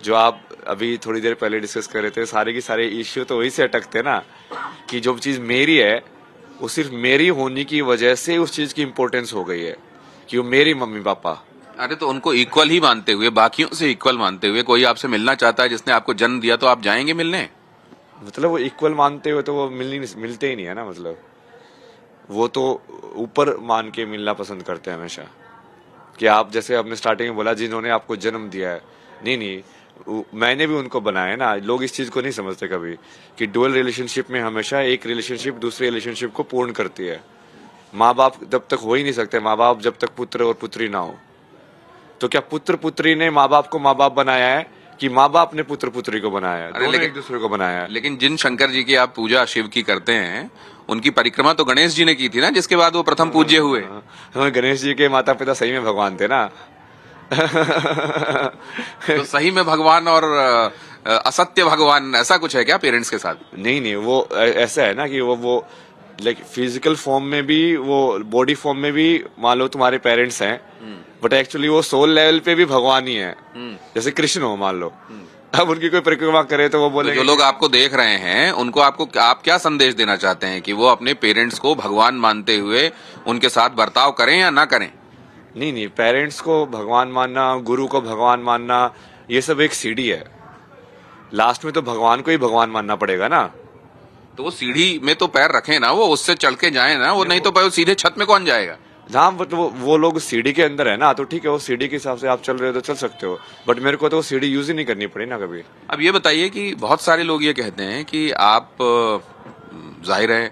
जो आप अभी थोड़ी देर पहले डिस्कस कर रहे थे, सारे की सारे इश्यू तो वही से अटकते ना कि जो चीज मेरी है वो सिर्फ मेरी होने की वजह से उस चीज की इंपॉर्टेंस हो गई है कि वो मेरी मम्मी पापा। अरे तो उनको इक्वल ही मानते हुए, बाकियों से इक्वल मानते हुए, कोई आपसे मिलना चाहता है जिसने आपको जन्म दिया, तो आप जाएंगे मिलने? मतलब वो इक्वल मानते हुए तो वो मिलते ही नहीं है ना। मतलब वो तो ऊपर मान के मिलना पसंद करते हैं हमेशा कि आप जैसे आपने स्टार्टिंग में बोला जिन्होंने आपको जन्म दिया है। नहीं नहीं, मैंने भी उनको बनाया है ना। लोग इस चीज को नहीं समझते कभी कि डुअल रिलेशनशिप में हमेशा एक रिलेशनशिप दूसरे रिलेशनशिप को पूर्ण करती है। माँ बाप जब तक हो ही नहीं सकते, माँ बाप जब तक पुत्र और पुत्री ना हो। तो क्या पुत्र पुत्री ने माँ बाप को माँ बाप बनाया है कि माँ बाप ने पुत्र पुत्री को बनाया है? दोनों एक दूसरे को बनाया है। लेकिन जिन शंकर जी की आप पूजा शिव की करते हैं, उनकी परिक्रमा तो गणेश जी ने की थी ना, जिसके बाद वो प्रथम पूज्य हुए। हाँ, गणेश जी के माता पिता सही में भगवान थे ना। तो सही में भगवान और असत्य भगवान, ऐसा कुछ है क्या पेरेंट्स के साथ? नहीं नहीं, वो ऐसा है ना कि वो लाइक फिजिकल फॉर्म में भी, वो बॉडी फॉर्म में भी मान लो तुम्हारे पेरेंट्स हैं, बट एक्चुअली वो सोल लेवल पे भी भगवान ही है। जैसे कृष्ण हो मान लो, अब उनकी कोई परिक्रमा करे तो वो बोले, जो लोग आपको देख रहे हैं उनको आप क्या संदेश देना चाहते हैं कि वो अपने पेरेंट्स को भगवान मानते हुए उनके साथ बर्ताव करें या ना करें? नहीं नहीं, पेरेंट्स को भगवान मानना, गुरु को भगवान मानना, ये सब एक सीढ़ी है। लास्ट में तो भगवान को ही भगवान मानना पड़ेगा ना। तो वो सीढ़ी में तो पैर रखें ना, वो उससे चढ़ के जाए ना, वो नहीं तो सीधे छत में कौन जाएगा? हाँ, बट वो लोग सीढ़ी के अंदर है ना, तो ठीक है, वो सीढ़ी के हिसाब से आप चल रहे हो तो चल सकते हो, बट मेरे को तो वो सीढ़ी यूज ही नहीं करनी पड़ी ना कभी। अब ये बताइए कि बहुत सारे लोग ये कहते हैं कि आप जाहिर है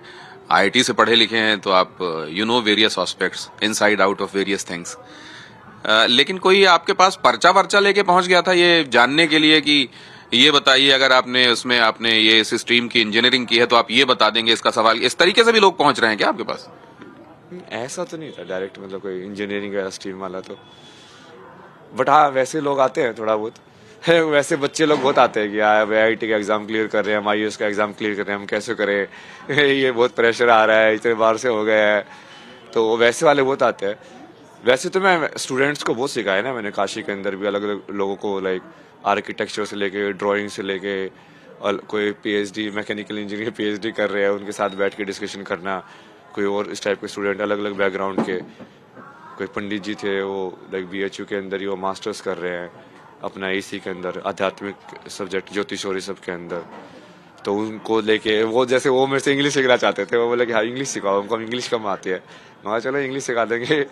आईआईटी से पढ़े लिखे हैं, तो आप you know various aspects inside out of various things, लेकिन कोई आपके पास पर्चा वर्चा लेके पहुंच गया था ये जानने के लिए कि ये बताइए अगर आपने ये इस स्ट्रीम की इंजीनियरिंग की है तो आप ये बता देंगे इसका सवाल, इस तरीके से भी लोग पहुंच रहे हैं क्या आपके पास? ऐसा तो नहीं था डायरेक्ट, मतलब कोई इंजीनियरिंग का स्ट्रीम वाला तो, बट हाँ वैसे लोग आते हैं थोड़ा बहुत। है, वैसे बच्चे लोग बहुत आते हैं कि यार आईआईटी का एग्जाम क्लियर कर रहे हैं, हम आईएएस का एग्जाम क्लियर कर रहे हैं, हम कैसे करें, ये बहुत प्रेशर आ रहा है, इतने बार से हो गया है, तो वैसे वाले बहुत आते हैं। वैसे तो मैं स्टूडेंट्स को बहुत सिखाया ना मैंने, काशी के अंदर भी अलग अलग लोगों को, लाइक आर्किटेक्चर से लेके ड्राइंग से लेके, और कोई पीएचडी मैकेनिकल इंजीनियरिंग पीएचडी कर रहे हैं उनके साथ बैठ के डिस्कशन करना, कोई और इस टाइप के स्टूडेंट अलग अलग बैकग्राउंड के, कोई पंडित जी थे वो लाइक बीएचयू के अंदर ही वो मास्टर्स कर रहे हैं अपना एसी के अंदर आध्यात्मिक सब्जेक्ट ज्योतिष और सब के अंदर, तो उनको लेके वो जैसे वो मेरे से इंग्लिश सीखना चाहते थे, वो बोले कि हाँ इंग्लिश सिखाओ हमको, इंग्लिश कम आती है। मैं चलो इंग्लिश सिखा देंगे।